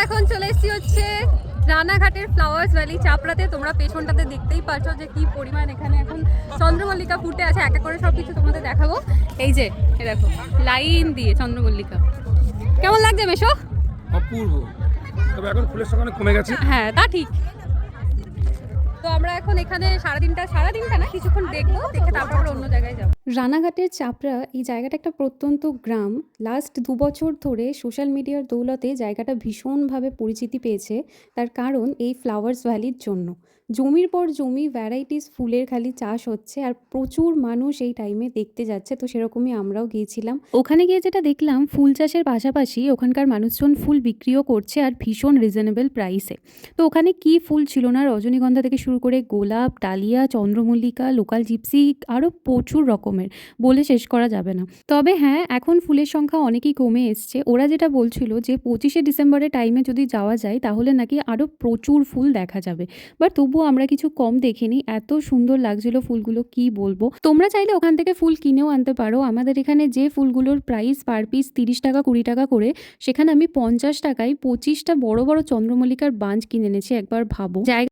এখন চলে এসেছি হচ্ছে রানাঘাটের ফ্লাওয়ার্স ভ্যালি চাপড়াতে। তোমরা পেছনটাতে দেখতেই পাচ্ছ যে কি পরিমাণ এখানে এখন চন্দ্রমল্লিকা ফুটে আছে। এক এক করে সব কিছু তোমাদের দেখাবো। এই যে দেখো লাইন দিয়ে চন্দ্রমল্লিকা। কেমন লাগছে মেশো? অপূর্ব। তবে এখন ফুলের সংখ্যা অনেক কমে গেছে। হ্যাঁ তা ঠিক। তো আমরা এখন এখানে সারাদিনটা না কিছুক্ষণ দেখবো, দেখে তারপর আমরা অন্য জায়গায় যাবো। রানাঘাটের চাপড়া এই জায়গাটা একটা প্রত্যন্ত গ্রাম। লাস্ট 2 বছর ধরে সোশ্যাল মিডিয়ার দৌলতে জায়গাটা ভীষণভাবে পরিচিতি পেয়েছে। তার কারণ এই ফ্লাওয়ার্স ভ্যালির জন্য। জমির পর জমি ভ্যারাইটিস ফুলের খালি চাষ হচ্ছে আর প্রচুর মানুষ এই টাইমে দেখতে যাচ্ছে। তো সেরকমই আমরাও গিয়েছিলাম। ওখানে গিয়ে যেটা দেখলাম, ফুল চাষের পাশাপাশি ওখানকার মানুষজন ফুল বিক্রিও করছে আর ভীষণ রিজনেবল প্রাইসে। তো ওখানে কি ফুল ছিল না, রজনীগন্ধা থেকে শুরু করে গোলাপ, ডালিয়া, চন্দ্রমল্লিকা, লোকাল জিপসি, আরও প্রচুর রকমের, বলে শেষ করা যাবে না। তবে হ্যাঁ, এখন ফুলের সংখ্যা অনেকই কমে এসছে। ওরা যেটা বলছিল যে 25শে ডিসেম্বরের টাইমে যদি যাওয়া যায় তাহলে নাকি আরও প্রচুর ফুল দেখা যাবে। বাট তবুও আমরা কিছু কম দেখিনি। এত সুন্দর লাগছিল ফুলগুলো, কি বলবো। তোমরা চাইলে ওখান থেকে ফুল কিনেও আনতে পারো। আমাদের এখানে যে ফুলগুলোর প্রাইস পার পিস 30 টাকা 20 টাকা করে, সেখানে আমি 50 টাকায় 25টা বড় বড় চন্দ্রমল্লিকার বাঞ্চ কিনে এনেছি। একবার ভাবো।